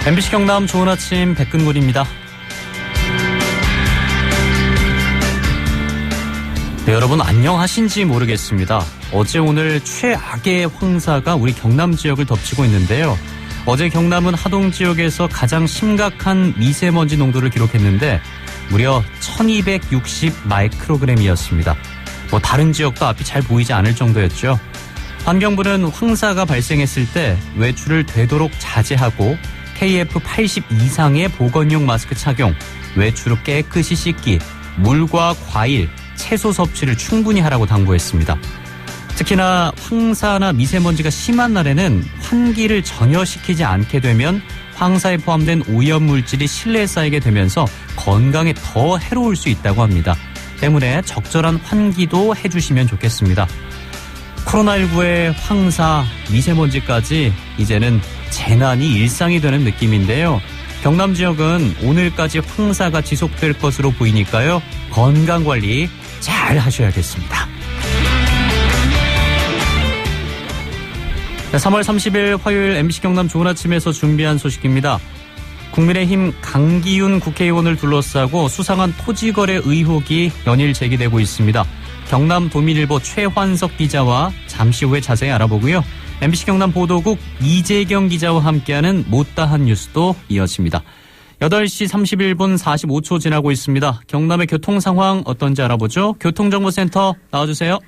MBC 경남 좋은 아침 백근곤입니다. 네, 여러분 안녕하신지 모르겠습니다. 어제 오늘 최악의 황사가 우리 경남 지역을 덮치고 있는데요. 어제 경남은 하동 지역에서 가장 심각한 미세먼지 농도를 기록했는데 무려 1260 마이크로그램이었습니다. 다른 지역도 앞이 잘 보이지 않을 정도였죠. 환경부는 황사가 발생했을 때 외출을 되도록 자제하고 KF80 이상의 보건용 마스크 착용, 외출 후 깨끗이 씻기, 물과 과일, 채소 섭취를 충분히 하라고 당부했습니다. 특히나 황사나 미세먼지가 심한 날에는 환기를 전혀 시키지 않게 되면 황사에 포함된 오염물질이 실내에 쌓이게 되면서 건강에 더 해로울 수 있다고 합니다. 때문에 적절한 환기도 해주시면 좋겠습니다. 코로나19의 황사, 미세먼지까지 이제는 재난이 일상이 되는 느낌인데요. 경남 지역은 오늘까지 황사가 지속될 것으로 보이니까요. 건강관리 잘 하셔야겠습니다. 3월 30일 화요일 MBC 경남 좋은 아침에서 준비한 소식입니다. 국민의힘 강기훈 국회의원을 둘러싸고 수상한 토지거래 의혹이 연일 제기되고 있습니다. 경남도민일보 최환석 기자와 잠시 후에 자세히 알아보고요. MBC 경남 보도국 이재경 기자와 함께하는 못다한 뉴스도 이어집니다. 8시 31분 45초 지나고 있습니다. 경남의 교통 상황 어떤지 알아보죠. 교통정보센터 나와주세요.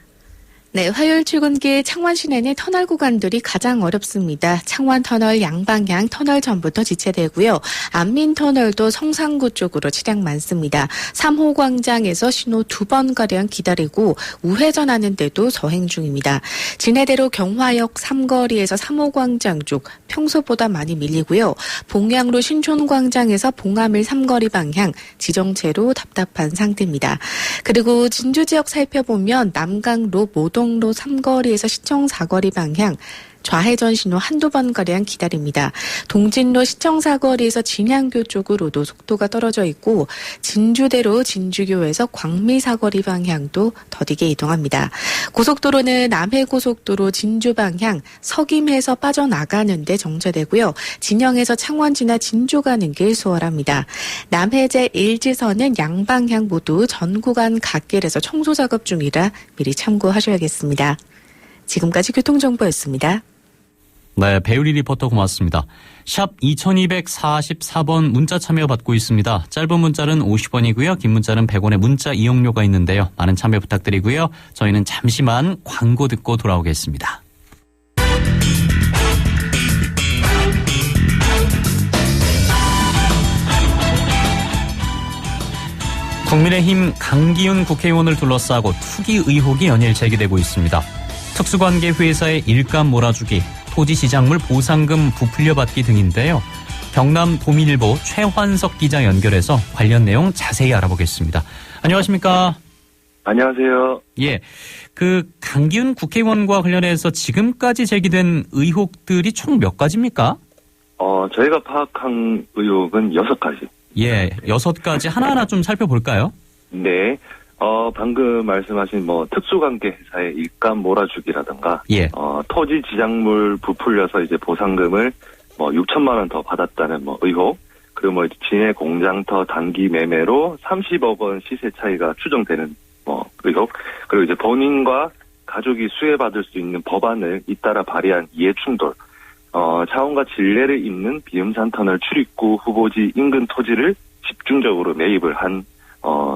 네, 화요일 출근길 창원 시내는 터널 구간들이 가장 어렵습니다. 창원 터널 양방향 터널 전부터 지체되고요. 안민터널도 성산구 쪽으로 차량 많습니다. 3호 광장에서 신호 2번가량 기다리고 우회전하는 데도 서행 중입니다. 진해대로 경화역 삼거리에서 3호 광장 쪽 평소보다 많이 밀리고요. 봉양로 신촌광장에서 봉암일 삼거리 방향 지정체로 답답한 상태입니다. 그리고 진주 지역 살펴보면 남강로 모동로 삼거리에서 시청 사거리 방향 좌회전 신호 한두 번가량 기다립니다. 동진로 시청 사거리에서 진양교 쪽으로도 속도가 떨어져 있고 진주대로 진주교에서 광미 사거리 방향도 더디게 이동합니다. 고속도로는 남해고속도로 진주 방향 석임에서 빠져나가는데 정체되고요. 진영에서 창원 지나 진주 가는 길 수월합니다. 남해제 1지선은 양방향 모두 전 구간 갓길에서 청소 작업 중이라 미리 참고하셔야겠습니다. 지금까지 교통정보였습니다. 네, 배우리 리포터 고맙습니다. 샵 2244번 문자 참여 받고 있습니다. 짧은 문자는 50원이고요. 긴 문자는 100원의 문자 이용료가 있는데요. 많은 참여 부탁드리고요. 저희는 잠시만 광고 듣고 돌아오겠습니다. 국민의힘 강기훈 국회의원을 둘러싸고 투기 의혹이 연일 제기되고 있습니다. 특수관계 회사의 일감 몰아주기, 토지시장물 보상금 부풀려 받기 등인데요. 경남도민일보 최환석 기자 연결해서 관련 내용 자세히 알아보겠습니다. 안녕하십니까? 안녕하세요. 예, 강기훈 국회의원과 관련해서 지금까지 제기된 의혹들이 총 몇 가지입니까? 저희가 파악한 의혹은 6가지. 예, 6가지 하나하나 좀 살펴볼까요? 네. 방금 말씀하신 특수관계 회사의 일감 몰아주기라든가, 예. 토지 지작물 부풀려서 이제 보상금을 6천만 원 더 받았다는 의혹, 그리고 진해 공장터 단기 매매로 30억 원 시세 차이가 추정되는 의혹, 그리고 이제 본인과 가족이 수혜받을 수 있는 법안을 잇따라 발의한 이해 충돌, 차원과 진례를 잇는 비음산 터널 출입구 후보지 인근 토지를 집중적으로 매입을 한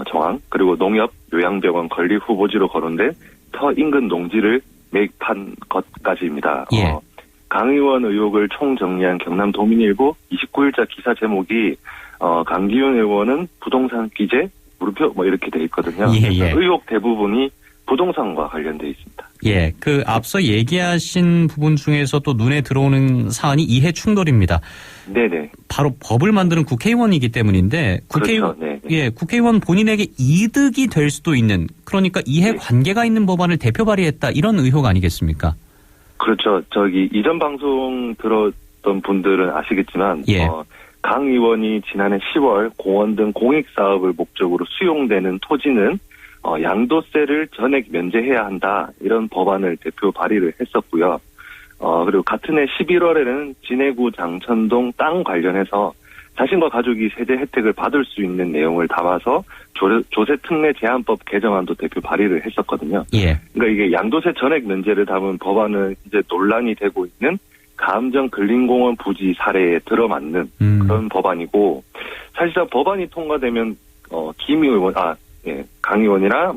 정황, 그리고 농협 요양병원 건립 후보지로 거론된 터 인근 농지를 매입한 것까지입니다. 예. 강 의원 의혹을 총정리한 경남도민일보 29일자 기사 제목이 강기훈 의원은 부동산 규제 물음표 이렇게 돼 있거든요. 예. 의혹 대부분이 부동산과 관련돼 있습니다. 예, 앞서 얘기하신 부분 중에서 또 눈에 들어오는 사안이 이해 충돌입니다. 네네. 바로 법을 만드는 국회의원이기 때문인데 그렇죠. 예, 국회의원 본인에게 이득이 될 수도 있는, 그러니까 이해 관계가 있는 법안을 대표 발의했다, 이런 의혹 아니겠습니까? 그렇죠. 이전 방송 들었던 분들은 아시겠지만 예. 강 의원이 지난해 10월 공원 등 공익사업을 목적으로 수용되는 토지는 양도세를 전액 면제해야 한다, 이런 법안을 대표 발의를 했었고요. 그리고 같은 해 11월에는 진해구 장천동 땅 관련해서 자신과 가족이 세제 혜택을 받을 수 있는 내용을 담아서 조세 특례 제한법 개정안도 대표 발의를 했었거든요. 예. 그러니까 이게 양도세 전액 면제를 담은 법안은 이제 논란이 되고 있는 가음정 근린공원 부지 사례에 들어맞는 그런 법안이고, 사실상 법안이 통과되면 김 의원, 강 의원이나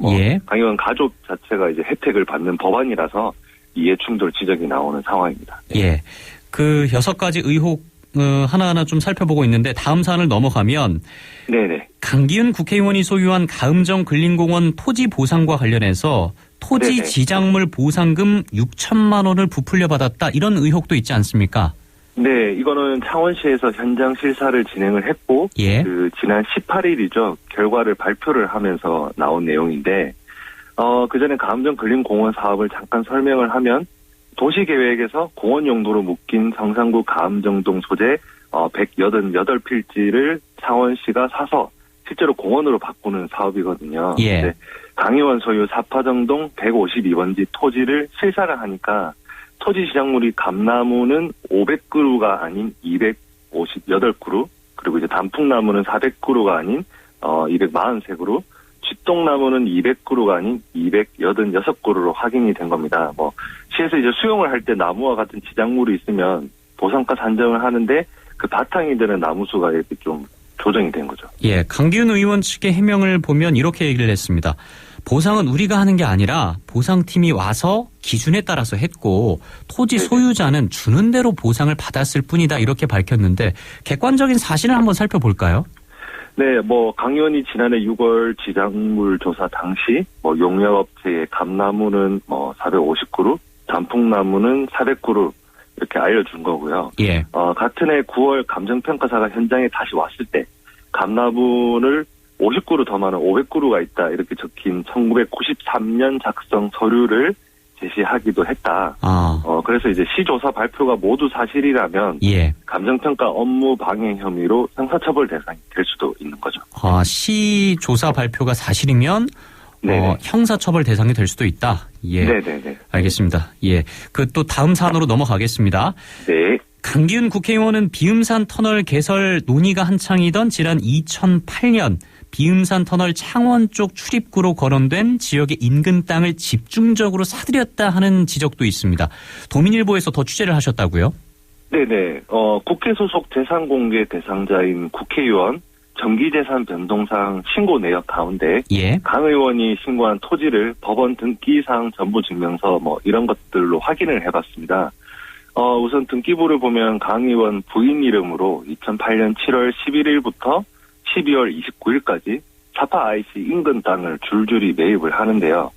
강 의원 가족 자체가 이제 혜택을 받는 법안이라서 이해 충돌 지적이 나오는 상황입니다. 예. 그 6가지 의혹 하나하나 좀 살펴보고 있는데, 다음 사안을 넘어가면 네네. 강기훈 국회의원이 소유한 가음정 근린공원 토지 보상과 관련해서 토지 네네. 지작물 보상금 6천만 원을 부풀려 받았다, 이런 의혹도 있지 않습니까? 네, 이거는 창원시에서 현장 실사를 진행을 했고, 예. 지난 18일이죠. 결과를 발표를 하면서 나온 내용인데, 그 전에 가음정 근린공원 사업을 잠깐 설명을 하면, 도시계획에서 공원 용도로 묶인 성산구 가음정동 소재 188필지를 창원시가 사서 실제로 공원으로 바꾸는 사업이거든요. 예. 네, 강 의원 소유 사파정동 152번지 토지를 실사를 하니까 토지 시작물이 감나무는 500그루가 아닌 258그루, 그리고 이제 단풍나무는 400그루가 아닌 243그루, 쥐똥나무는 200그루가 아닌 286그루로 확인이 된 겁니다. 시에서 이제 수용을 할 때 나무와 같은 지작물이 있으면 보상가 산정을 하는데 그 바탕이 되는 나무 수가 이렇게 좀 조정이 된 거죠. 예, 강기훈 의원 측의 해명을 보면 이렇게 얘기를 했습니다. 보상은 우리가 하는 게 아니라 보상팀이 와서 기준에 따라서 했고, 토지 소유자는 주는 대로 보상을 받았을 뿐이다, 이렇게 밝혔는데, 객관적인 사실을 한번 살펴볼까요? 네, 강 의원이 지난해 6월 지작물 조사 당시 용역업체의 감나무는 450그루, 단풍나무는 400그루 이렇게 알려준 거고요. 예. 같은 해 9월 감정평가사가 현장에 다시 왔을 때 감나무를 50그루 더 많은 500그루가 있다, 이렇게 적힌 1993년 작성 서류를 제시하기도 했다. 그래서 이제 시조사 발표가 모두 사실이라면 예. 감정평가 업무 방해 혐의로 형사처벌 대상이 될 수도 있는 거죠. 시 조사 발표가 사실이면 형사처벌 대상이 될 수도 있다. 예. 네네네. 알겠습니다. 예. 또 다음 사안으로 넘어가겠습니다. 네. 강기훈 국회의원은 비음산 터널 개설 논의가 한창이던 지난 2008년 비음산 터널 창원 쪽 출입구로 거론된 지역의 인근 땅을 집중적으로 사들였다 하는 지적도 있습니다. 도민일보에서 더 취재를 하셨다고요? 네네. 국회 소속 재산공개 대상자인 국회의원 정기재산 변동상 신고 내역 가운데 강 의원이 신고한 토지를 법원 등기상 전부증명서 이런 것들로 확인을 해봤습니다. 우선 등기부를 보면 강 의원 부인 이름으로 2008년 7월 11일부터 12월 29일까지 사파 IC 인근 땅을 줄줄이 매입을 하는데요.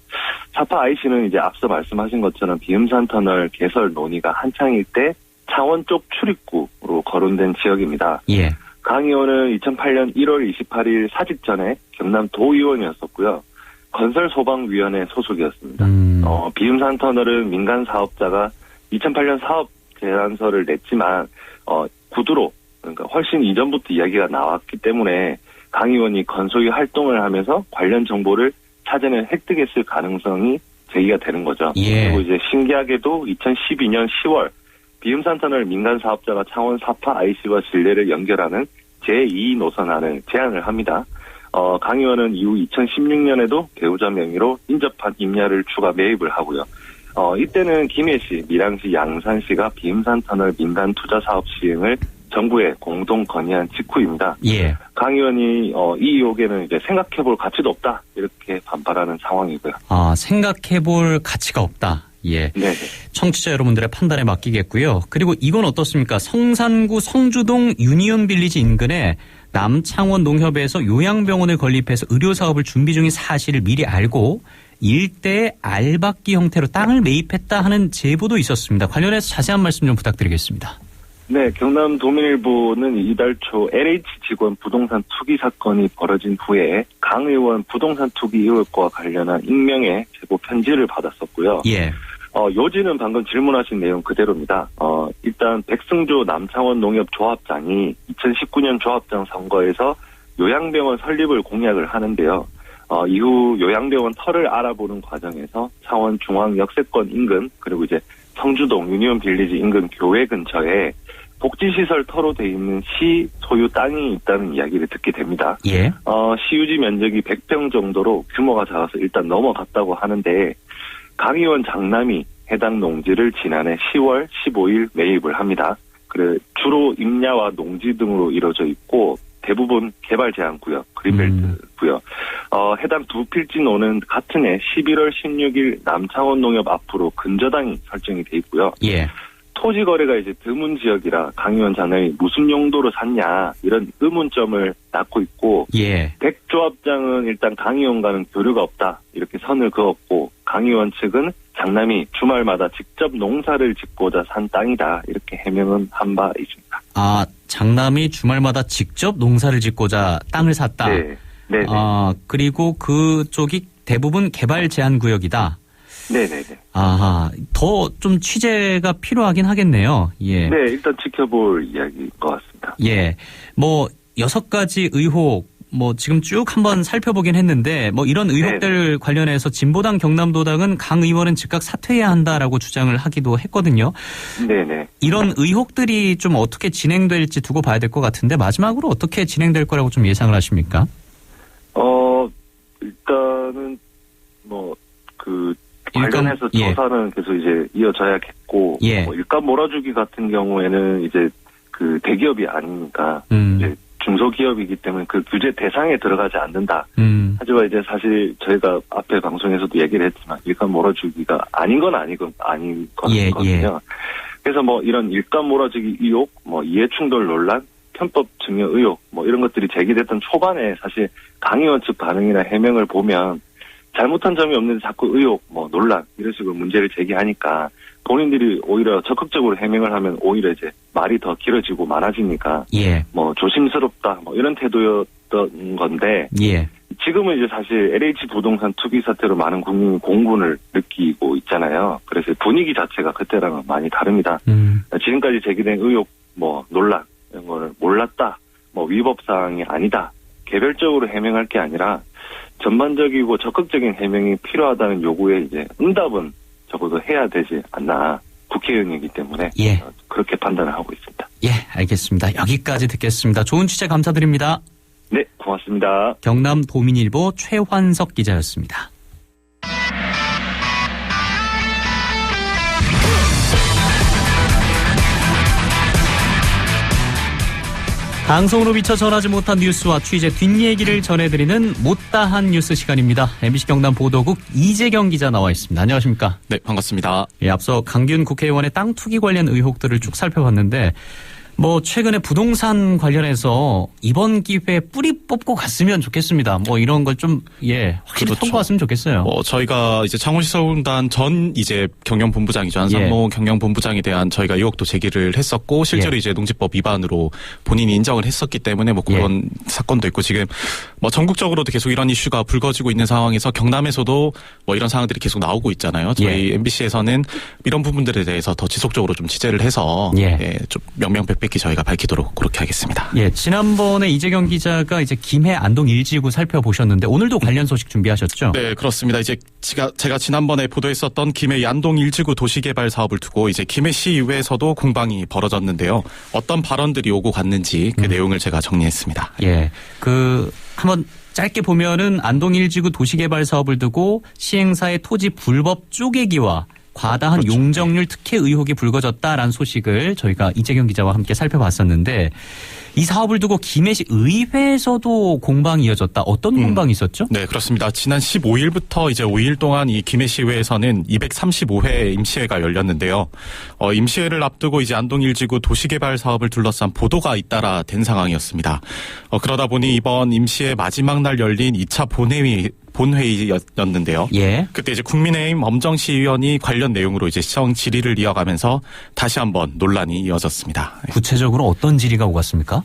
사파 IC는 이제 앞서 말씀하신 것처럼 비음산 터널 개설 논의가 한창일 때 창원 쪽 출입구로 거론된 지역입니다. 예. 강 의원은 2008년 1월 28일 사직 전에 경남 도의원이었었고요. 건설소방위원회 소속이었습니다. 비음산 터널은 민간 사업자가 2008년 사업 제안서를 냈지만 구두로, 그러니까 훨씬 이전부터 이야기가 나왔기 때문에 강 의원이 건소유 활동을 하면서 관련 정보를 사전에 획득했을 가능성이 제기가 되는 거죠. 그리고 이제 신기하게도 2012년 10월 비음산 터널 민간 사업자가 창원 사파 IC와 진례를 연결하는 제2 노선안을 제안을 합니다. 강 의원은 이후 2016년에도 배우자 명의로 인접한 임야를 추가 매입을 하고요. 이때는 김해시, 밀양시, 양산시가 비음산 터널 민간 투자 사업 시행을 정부에 공동 건의한 직후입니다. 예. 강 의원이 이 의혹에는 이제 생각해볼 가치도 없다, 이렇게 반발하는 상황이고요. 생각해볼 가치가 없다. 예. 네. 청취자 여러분들의 판단에 맡기겠고요. 그리고 이건 어떻습니까? 성산구 성주동 유니온 빌리지 인근에 남창원 농협에서 요양병원을 건립해서 의료사업을 준비 중인 사실을 미리 알고 일대에 알박기 형태로 땅을 매입했다 하는 제보도 있었습니다. 관련해서 자세한 말씀 좀 부탁드리겠습니다. 네, 경남 도민일보는 이달 초 LH 직원 부동산 투기 사건이 벌어진 후에 강 의원 부동산 투기 의혹과 관련한 익명의 제보 편지를 받았었고요. 예. 요지는 방금 질문하신 내용 그대로입니다. 일단 백승조 남창원 농협 조합장이 2019년 조합장 선거에서 요양병원 설립을 공약을 하는데요. 이후 요양병원 터를 알아보는 과정에서 창원 중앙역세권 인근 그리고 이제 성주동 유니온 빌리지 인근 교회 근처에 복지시설 터로 돼 있는 시 소유 땅이 있다는 이야기를 듣게 됩니다. 예. 시유지 면적이 100평 정도로 규모가 작아서 일단 넘어갔다고 하는데 강 의원 장남이 해당 농지를 지난해 10월 15일 매입을 합니다. 그래 주로 임야와 농지 등으로 이루어져 있고 대부분 개발 제한 구역, 그린벨트 구역. 해당 두 필지노는 같은 해 11월 16일 남창원 농협 앞으로 근저당이 설정이 돼 있고요. 예. 토지 거래가 이제 드문 지역이라 강 의원 장남이 무슨 용도로 샀냐 이런 의문점을 낳고 있고 예. 백조합장은 일단 강 의원과는 교류가 없다 이렇게 선을 그었고 강 의원 측은 장남이 주말마다 직접 농사를 짓고자 산 땅이다 이렇게 해명은 한 바 있습니다. 아, 장남이 주말마다 직접 농사를 짓고자 땅을 샀다. 네. 네. 그리고 그쪽이 대부분 개발 제한 구역이다. 네네네. 아하, 더 좀 취재가 필요하긴 하겠네요. 예. 네, 일단 지켜볼 이야기인 것 같습니다. 예. 뭐, 6가지 의혹, 뭐, 지금 쭉 한번 살펴보긴 했는데, 뭐, 이런 의혹들 관련해서 진보당 경남도당은 강 의원은 즉각 사퇴해야 한다라고 주장을 하기도 했거든요. 네네. 이런 의혹들이 좀 어떻게 진행될지 두고 봐야 될 것 같은데, 마지막으로 어떻게 진행될 거라고 좀 예상을 하십니까? 일단은, 관련해서 예. 조사는 계속 이제 이어져야겠고, 예. 일감 몰아주기 같은 경우에는 이제 그 대기업이 아니니까, 이제 중소기업이기 때문에 그 규제 대상에 들어가지 않는다. 하지만 이제 사실 저희가 앞에 방송에서도 얘기를 했지만 일감 몰아주기가 아닌 건 아니거든요. 예. 그래서 뭐 이런 일감 몰아주기 의혹, 뭐 이해충돌 논란, 편법 증여 의혹, 뭐 이런 것들이 제기됐던 초반에 사실 강 의원 측 반응이나 해명을 보면 잘못한 점이 없는데 자꾸 의혹, 뭐 논란 이런 식으로 문제를 제기하니까 본인들이 오히려 적극적으로 해명을 하면 오히려 이제 말이 더 길어지고 많아지니까 예. 뭐 조심스럽다 뭐 이런 태도였던 건데 예. 지금은 이제 사실 LH 부동산 투기 사태로 많은 국민이 공분을 느끼고 있잖아요. 그래서 분위기 자체가 그때랑은 많이 다릅니다. 지금까지 제기된 의혹, 뭐 논란 이런 거를 몰랐다, 뭐 위법 사항이 아니다, 개별적으로 해명할 게 아니라 전반적이고 적극적인 해명이 필요하다는 요구에 이제 응답은 적어도 해야 되지 않나. 국회의원이기 때문에 예. 그렇게 판단을 하고 있습니다. 예, 알겠습니다. 여기까지 듣겠습니다. 좋은 취재 감사드립니다. 네, 고맙습니다. 경남 도민일보 최환석 기자였습니다. 방송으로 비춰 전하지 못한 뉴스와 취재 뒷얘기를 전해드리는 못다한 뉴스 시간입니다. MBC 경남 보도국 이재경 기자 나와 있습니다. 안녕하십니까? 네, 반갑습니다. 예, 앞서 강기훈 국회의원의 땅 투기 관련 의혹들을 쭉 살펴봤는데 뭐 최근에 부동산 관련해서 이번 기회에 뿌리 뽑고 갔으면 좋겠습니다. 뭐 이런 걸 좀 확실히 그렇죠. 통과했으면 좋겠어요. 저희가 이제 창원시설공단 전 이제 경영본부장이죠. 한상모 경영본부장에 대한 저희가 의혹도 제기를 했었고 실제로 이제 농지법 위반으로 본인이 인정을 했었기 때문에 뭐 그런 사건도 있고 지금 뭐 전국적으로도 계속 이런 이슈가 불거지고 있는 상황에서 경남에서도 뭐 이런 상황들이 계속 나오고 있잖아요. 저희 MBC에서는 이런 부분들에 대해서 더 지속적으로 좀 취재를 해서 좀 명명백백히 저희가 밝히도록 그렇게 하겠습니다. 예, 지난번에 이재경 기자가 이제 김해 안동 1지구 살펴보셨는데 오늘도 관련 소식 준비하셨죠? 네, 그렇습니다. 이제 제가 지난번에 보도했었던 김해 안동 1지구 도시개발 사업을 두고 이제 김해시 이후에서도 공방이 벌어졌는데요. 어떤 발언들이 오고 갔는지 그 내용을 제가 정리했습니다. 예, 한번 짧게 보면은 안동 1지구 도시개발 사업을 두고 시행사의 토지 불법 쪼개기와 과다한 용적률 특혜 의혹이 불거졌다라는 소식을 저희가 이재경 기자와 함께 살펴봤었는데 이 사업을 두고 김해시 의회에서도 공방이 이어졌다. 어떤 공방이 있었죠? 네, 그렇습니다. 지난 15일부터 이제 5일 동안 이 김해시의회에서는 235회 임시회가 열렸는데요. 임시회를 앞두고 이제 안동 1지구 도시개발 사업을 둘러싼 보도가 잇따라 된 상황이었습니다. 그러다 보니 이번 임시회 마지막 날 열린 2차 본회의였는데요. 예. 그때 이제 국민의힘 엄정시 의원이 관련 내용으로 이제 시정 질의를 이어가면서 다시 한번 논란이 이어졌습니다. 구체적으로 어떤 질의가 오갔습니까?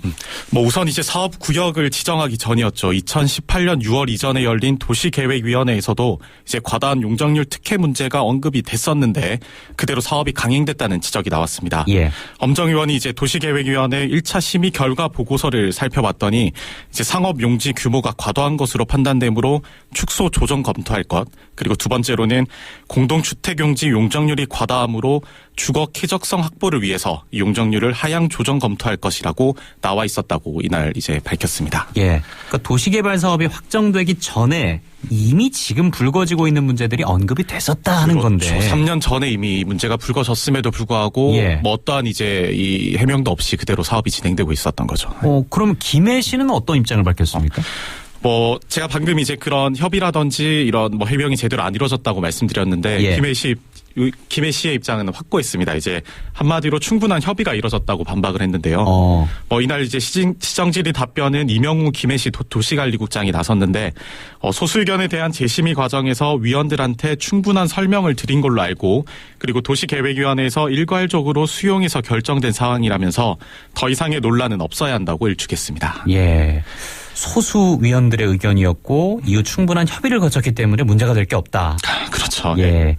뭐 우선 이제 사업 구역을 지정하기 전이었죠. 2018년 6월 이전에 열린 도시계획위원회에서도 이제 과다한 용적률 특혜 문제가 언급이 됐었는데 그대로 사업이 강행됐다는 지적이 나왔습니다. 예. 엄정 의원이 이제 도시계획위원회 1차 심의 결과 보고서를 살펴봤더니 이제 상업 용지 규모가 과도한 것으로 판단되므로 축소 조정 검토할 것. 그리고 두 번째로는 공동주택 용지 용적률이 과다함으로 주거 쾌적성 확보를 위해서 용적률을 하향 조정 검토할 것이라고 나와 있었다고 이날 이제 밝혔습니다. 예. 그러니까 도시개발 사업이 확정되기 전에 이미 지금 불거지고 있는 문제들이 언급이 됐었다 하는 건데. 3년 전에 이미 문제가 불거졌음에도 불구하고 예. 뭐 어떠한 이제 이 해명도 없이 그대로 사업이 진행되고 있었던 거죠. 그럼 김해 씨는 어떤 입장을 밝혔습니까? 뭐 제가 방금 이제 그런 협의라든지 이런 뭐 해명이 제대로 안 이루어졌다고 말씀드렸는데 예. 김해 씨의 입장은 확고했습니다. 이제 한마디로 충분한 협의가 이루어졌다고 반박을 했는데요. 뭐 이날 이제 시정질의 답변은 이명우 김해시 도시관리국장이 나섰는데 소수 의견에 대한 재심의 과정에서 위원들한테 충분한 설명을 드린 걸로 알고 그리고 도시계획위원회에서 일괄적으로 수용해서 결정된 상황이라면서 더 이상의 논란은 없어야 한다고 일축했습니다. 예. 소수 위원들의 의견이었고 이후 충분한 협의를 거쳤기 때문에 문제가 될 게 없다. 그렇죠. 예.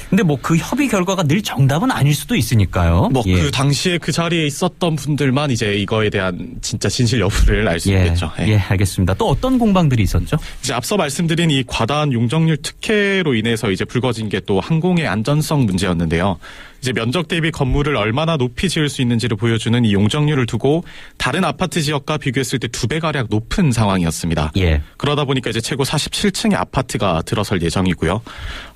근데 뭐 그 협의 결과가 늘 정답은 아닐 수도 있으니까요. 뭐 예. 그 당시에 그 자리에 있었던 분들만 이제 이거에 대한 진짜 진실 여부를 알 수 예. 있겠죠. 예, 알겠습니다. 또 어떤 공방들이 있었죠? 이제 앞서 말씀드린 이 과다한 용적률 특혜로 인해서 이제 불거진 게 또 항공의 안전성 문제였는데요. 이제 면적 대비 건물을 얼마나 높이 지을 수 있는지를 보여주는 이 용적률을 두고 다른 아파트 지역과 비교했을 때 2배가량 높은 상황이었습니다. 예. 그러다 보니까 이제 최고 47층의 아파트가 들어설 예정이고요.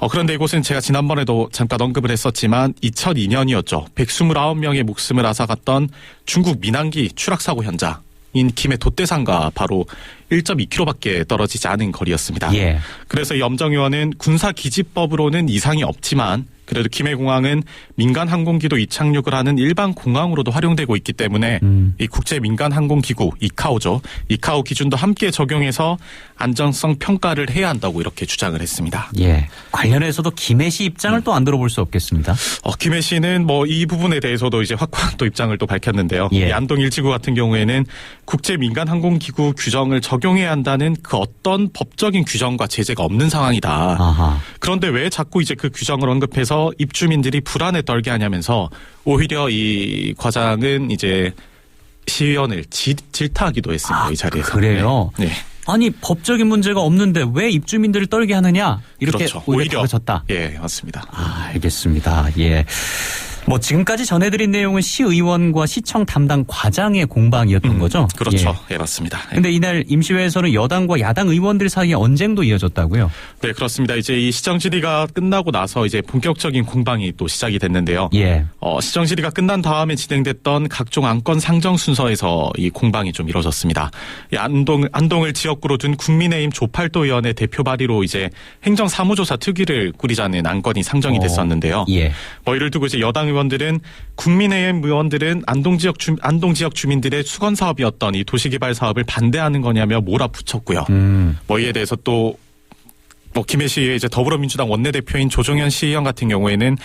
그런데 이곳은 제가 지난번에도 잠깐 언급을 했었지만 2002년이었죠. 129명의 목숨을 앗아갔던 중국 민항기 추락사고 현장인 김해 돛대산과 바로 1.2km밖에 떨어지지 않은 거리였습니다. 예. 그래서 이 엄정 의원은 군사기지법으로는 이상이 없지만 그래도 김해공항은 민간 항공기도 이착륙을 하는 일반 공항으로도 활용되고 있기 때문에 이 국제 민간 항공기구 이카오죠. 이카오 기준도 함께 적용해서 안전성 평가를 해야 한다고 이렇게 주장을 했습니다. 예. 관련해서도 김해 씨 입장을 또 안 들어볼 수 없겠습니다. 김해 씨는 뭐 이 부분에 대해서도 이제 확고한 또 입장을 또 밝혔는데요. 예. 이 안동 1지구 같은 경우에는 국제 민간 항공기구 규정을 적용해야 한다는 그 어떤 법적인 규정과 제재가 없는 상황이다. 아하. 그런데 왜 자꾸 이제 그 규정을 언급해서 입주민들이 불안에 떨게 하냐면서 오히려 이 과장은 이제 시의원을 질타하기도 했습니다. 이 자리에서. 그래요? 네. 아니 법적인 문제가 없는데 왜 입주민들을 떨게 하느냐 이렇게 그렇죠. 오히려 다그쳤다. 예, 맞습니다. 알겠습니다. 예. 뭐 지금까지 전해드린 내용은 시의원과 시청 담당 과장의 공방이었던 거죠? 그렇죠. 예, 맞습니다. 근데 이날 임시회에서는 여당과 야당 의원들 사이에 언쟁도 이어졌다고요? 네, 그렇습니다. 이제 이 시정질의가 끝나고 나서 이제 본격적인 공방이 또 시작이 됐는데요. 예. 시정질의가 끝난 다음에 진행됐던 각종 안건 상정 순서에서 이 공방이 좀 이루어졌습니다. 이 안동을 지역구로 둔 국민의힘 조팔도 의원의 대표 발의로 이제 행정사무조사 특위를 꾸리자는 안건이 상정이 됐었는데요. 예. 뭐 이를 두고 이제 여당 의원들은 국민의힘 의원들은 안동 지역 주민들의 수건 사업이었던 이 도시개발 사업을 반대하는 거냐며 몰아붙였고요. 뭐 이에 대해서 또 뭐 김해시의 이제 더불어민주당 원내대표인 조종현 시의원 같은 경우에는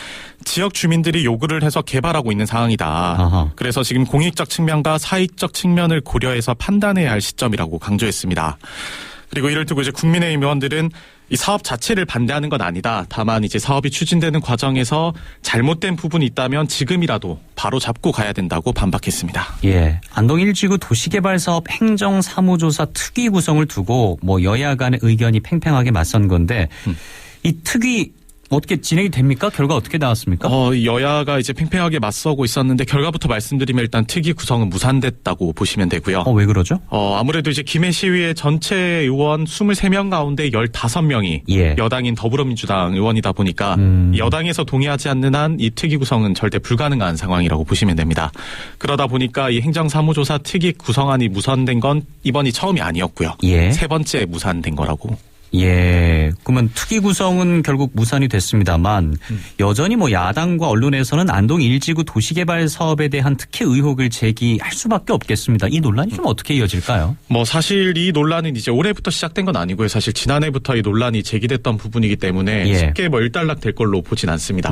지역 주민들이 요구를 해서 개발하고 있는 상황이다. 아하. 그래서 지금 공익적 측면과 사익적 측면을 고려해서 판단해야 할 시점이라고 강조했습니다. 그리고 이를 두고 이제 국민의힘 의원들은 이 사업 자체를 반대하는 건 아니다. 다만 이제 사업이 추진되는 과정에서 잘못된 부분이 있다면 지금이라도 바로 잡고 가야 된다고 반박했습니다. 예. 안동 1지구 도시개발 사업 행정사무조사 특위 구성을 두고 뭐 여야 간의 의견이 팽팽하게 맞선 건데 이 특위 어떻게 진행이 됩니까? 결과 어떻게 나왔습니까? 여야가 이제 팽팽하게 맞서고 있었는데 결과부터 말씀드리면 일단 특위 구성은 무산됐다고 보시면 되고요. 왜 그러죠? 아무래도 이제 김해 시의회 전체 의원 23명 가운데 15명이 예. 여당인 더불어민주당 의원이다 보니까 여당에서 동의하지 않는 한 이 특위 구성은 절대 불가능한 상황이라고 보시면 됩니다. 그러다 보니까 이 행정사무조사 특위 구성안이 무산된 건 이번이 처음이 아니었고요. 예. 세 번째 무산된 거라고 예, 그러면 특위 구성은 결국 무산이 됐습니다만 여전히 뭐 야당과 언론에서는 안동 1지구 도시개발 사업에 대한 특혜 의혹을 제기할 수밖에 없겠습니다. 이 논란이 좀 어떻게 이어질까요? 뭐 사실 이 논란은 이제 올해부터 시작된 건 아니고요. 사실 지난해부터 이 논란이 제기됐던 부분이기 때문에 예. 쉽게 뭐 일단락 될 걸로 보진 않습니다.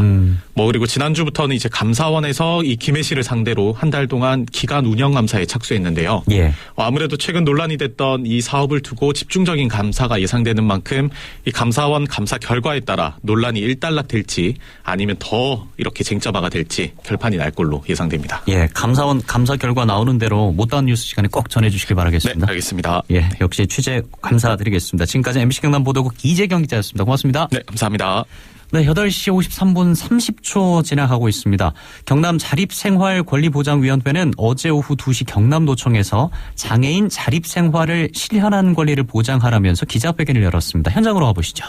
뭐 그리고 지난주부터는 이제 감사원에서 이 김해 씨를 상대로 한 달 동안 기간 운영 감사에 착수했는데요. 예. 아무래도 최근 논란이 됐던 이 사업을 두고 집중적인 감사가 예상되는 만큼 이 감사원 감사 결과에 따라 논란이 일단락 될지 아니면 더 이렇게 쟁점화가 될지 결판이 날 걸로 예상됩니다. 예, 감사원 감사 결과 나오는 대로 못다한 뉴스 시간에 꼭 전해주시길 바라겠습니다. 네, 알겠습니다. 예, 역시 취재 감사드리겠습니다. 지금까지 MBC 경남 보도국 이재경 기자였습니다. 고맙습니다. 네, 감사합니다. 네, 8시 53분 30초 지나가고 있습니다. 경남 자립생활권리보장위원회는 어제 오후 2시 경남도청에서 장애인 자립생활을 실현한 권리를 보장하라면서 기자회견을 열었습니다. 현장으로 가보시죠.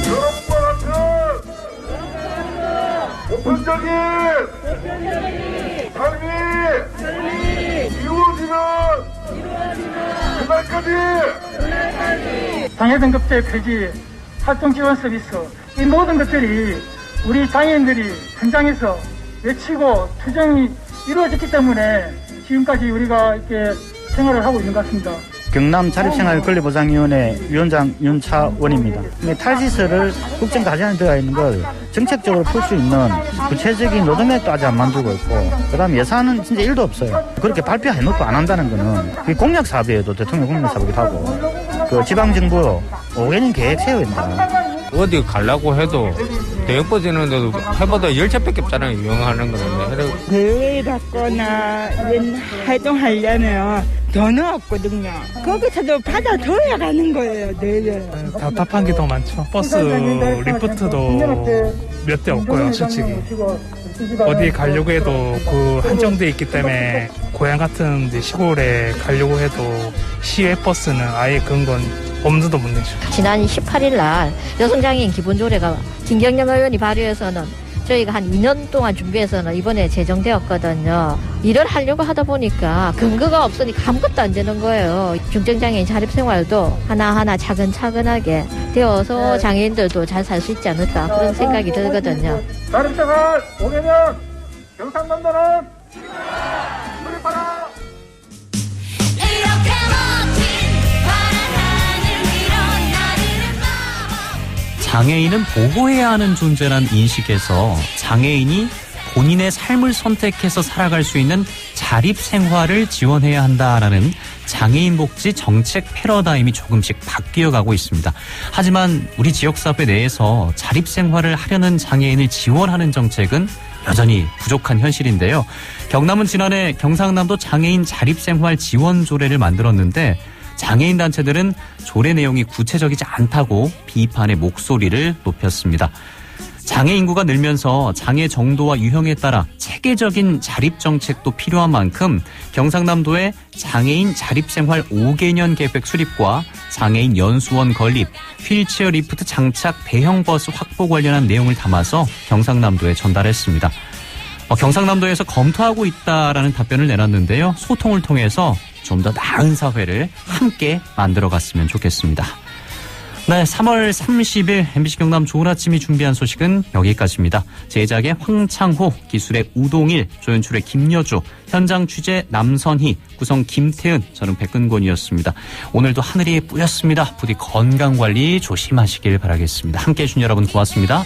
여러분과 같은 보편적인 삶이 이루어지는 그날까지 장애등급제 폐지, 활동지원 서비스, 이 모든 것들이 우리 장애인들이 현장에서 외치고 투쟁이 이루어졌기 때문에 지금까지 우리가 이렇게 생활을 하고 있는 것 같습니다. 경남 자립생활권리보장위원회 위원장 윤차원입니다. 탈시설을 국정 가전에 들어가 있는 걸 정책적으로 풀 수 있는 구체적인 로드맵도 아직 안 만들고 있고, 그다음 예산은 진짜 1도 없어요. 그렇게 발표해놓고 안 한다는 거는 그게 공약 사업이에도 대통령 공약 사업이기도 하고, 그 지방정부 5개년 계획 세워야 된다. 어디 가려고 해도 대역보 되는데도 해보다 10차밖에 없잖아요. 이용하는 거는. 대회에 갔거나 이런 활동하려면 돈은 없거든요. 거기서도 받아줘야 가는 거예요, 늘. 답답한 게 더 많죠. 버스 리프트도 몇 대 없고요, 솔직히. 어디 가려고 해도 그 한정돼 있기 때문에 고향 같은 이제 시골에 가려고 해도 시외 버스는 아예 그런 건 엄두도 못 내죠. 지난 18일 날 여성장애인 기본조례가 김경영 의원이 발의해서는 저희가 한 2년 동안 준비해서는 이번에 제정되었거든요. 일을 하려고 하다 보니까 근거가 없으니까 아무것도 안 되는 거예요. 중증장애인 자립생활도 하나하나 차근차근하게 되어서 장애인들도 잘 살 수 있지 않을까 그런 생각이 들거든요. 자립생활 5개년 경상남도는 수립하라. 장애인은 보호해야 하는 존재란 인식에서 장애인이 본인의 삶을 선택해서 살아갈 수 있는 자립생활을 지원해야 한다라는 장애인 복지 정책 패러다임이 조금씩 바뀌어가고 있습니다. 하지만 우리 지역사회 내에서 자립생활을 하려는 장애인을 지원하는 정책은 여전히 부족한 현실인데요. 경남은 지난해 경상남도 장애인 자립생활 지원 조례를 만들었는데 장애인 단체들은 조례 내용이 구체적이지 않다고 비판의 목소리를 높였습니다. 장애 인구가 늘면서 장애 정도와 유형에 따라 체계적인 자립 정책도 필요한 만큼 경상남도의 장애인 자립생활 5개년 계획 수립과 장애인 연수원 건립, 휠체어 리프트 장착 대형 버스 확보 관련한 내용을 담아서 경상남도에 전달했습니다. 경상남도에서 검토하고 있다라는 답변을 내놨는데요. 소통을 통해서 좀 더 나은 사회를 함께 만들어갔으면 좋겠습니다. 네, 3월 30일 MBC 경남 좋은 아침이 준비한 소식은 여기까지입니다. 제작의 황창호, 기술의 우동일, 조연출의 김여주, 현장 취재 남선희, 구성 김태은, 저는 백근곤이었습니다. 오늘도 하늘이 뿌였습니다. 부디 건강관리 조심하시길 바라겠습니다. 함께해 주신 여러분 고맙습니다.